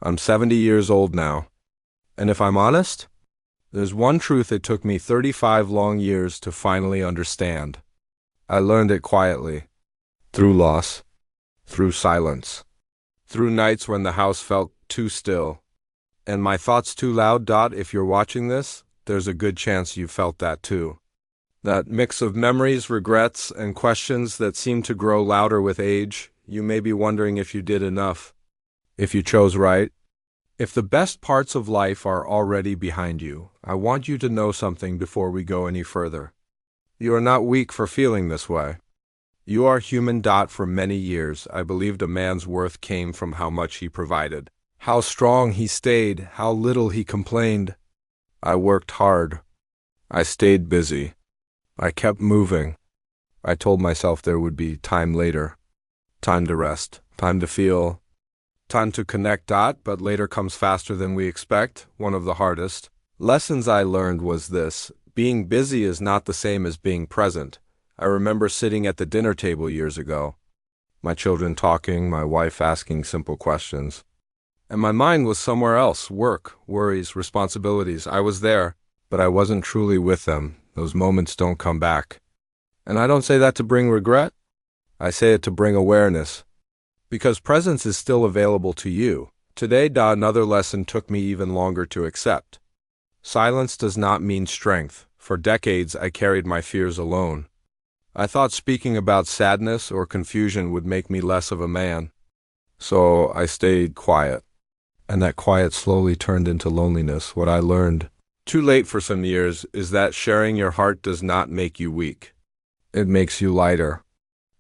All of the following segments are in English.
I'm 70 years old now. And if I'm honest, there's one truth it took me 35 long years to finally understand. I learned it quietly, through loss, through silence, through nights when the house felt too still, and my thoughts too loud. If you're watching this, there's a good chance you felt that too. That mix of memories, regrets, and questions that seem to grow louder with age. You may be wondering if you did enough, if you chose right. If the best parts of life are already behind you, I want you to know something before we go any further. You are not weak for feeling this way. You are human. For many years, I believed a man's worth came from how much he provided, how strong he stayed, how little he complained. I worked hard. I stayed busy. I kept moving. I told myself there would be time later, time to rest, time to feel, time to connect. But later comes faster than we expect. One of the hardest lessons I learned was this: being busy is not the same as being present. I remember sitting at the dinner table years ago, my children talking, my wife asking simple questions, and my mind was somewhere else: work, worries, responsibilities. I was there, but I wasn't truly with them. Those moments don't come back. And I don't say that to bring regret. I say it to bring awareness. Because presence is still available to you. Today, another lesson took me even longer to accept. Silence does not mean strength. For decades, I carried my fears alone. I thought speaking about sadness or confusion would make me less of a man. So I stayed quiet. And that quiet slowly turned into loneliness. What I learned, too late for some years, is that sharing your heart does not make you weak. It makes you lighter.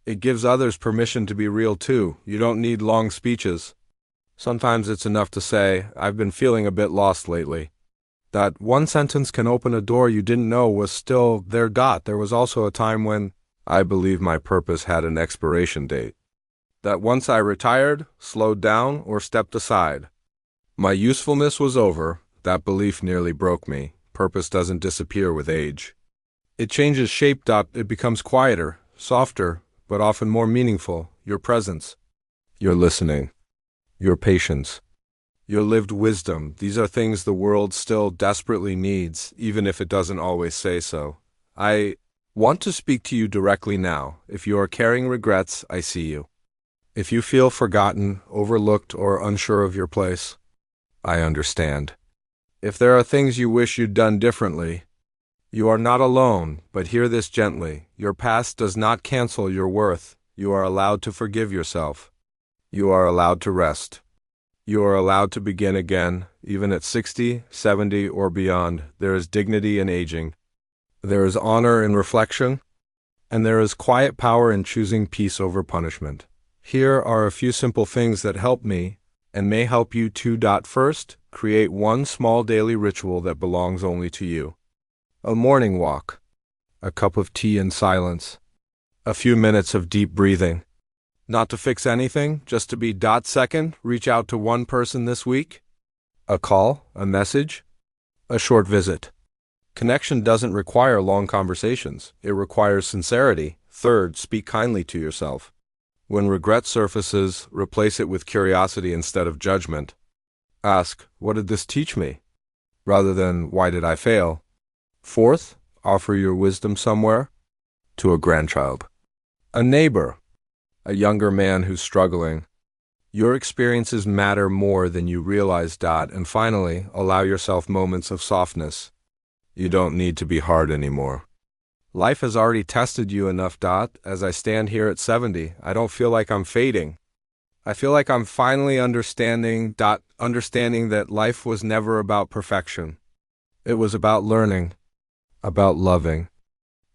It gives others permission to be real too. You don't need long speeches. Sometimes it's enough to say, "I've been feeling a bit lost lately." That one sentence can open a door you didn't know was still there. There was also a time when I believed my purpose had an expiration date. That once I retired, slowed down, or stepped aside, my usefulness was over. That belief nearly broke me. Purpose doesn't disappear with age. It changes shape. It becomes quieter, softer, but often more meaningful. Your presence, your listening, your patience, your lived wisdom. These are things the world still desperately needs, even if it doesn't always say so. I want to speak to you directly now. If you are carrying regrets, I see you. If you feel forgotten, overlooked, or unsure of your place, I understand. If there are things you wish you'd done differently, you are not alone, but hear this gently. Your past does not cancel your worth. You are allowed to forgive yourself. You are allowed to rest. You are allowed to begin again, even at 60, 70, or beyond. There is dignity in aging. There is honor in reflection, and there is quiet power in choosing peace over punishment. Here are a few simple things that help me and may help you too. First, create one small daily ritual that belongs only to you. A morning walk, a cup of tea in silence, a few minutes of deep breathing. Not to fix anything, just to be. Second, reach out to one person this week. A call, a message, a short visit. Connection doesn't require long conversations. It requires sincerity. Third, speak kindly to yourself. When regret surfaces, replace it with curiosity instead of judgment. Ask, "What did this teach me?" rather than, "Why did I fail?" Fourth, offer your wisdom somewhere. To a grandchild, a neighbor, a younger man who's struggling. Your experiences matter more than you realize. And finally, allow yourself moments of softness. You don't need to be hard anymore. Life has already tested you enough. As I stand here at 70, I don't feel like I'm fading. I feel like I'm finally understanding that life was never about perfection. It was about learning, about loving,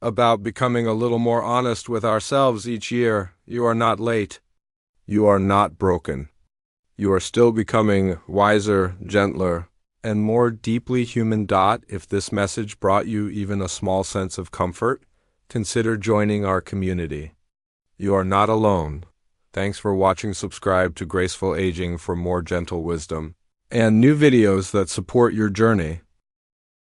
about becoming a little more honest with ourselves each year. You are not late. You are not broken. You are still becoming wiser, gentler, and more deeply human. If this message brought you even a small sense of comfort, consider joining our community. You are not alone. Thanks for watching. Subscribe to Graceful Aging for more gentle wisdom and new videos that support your journey.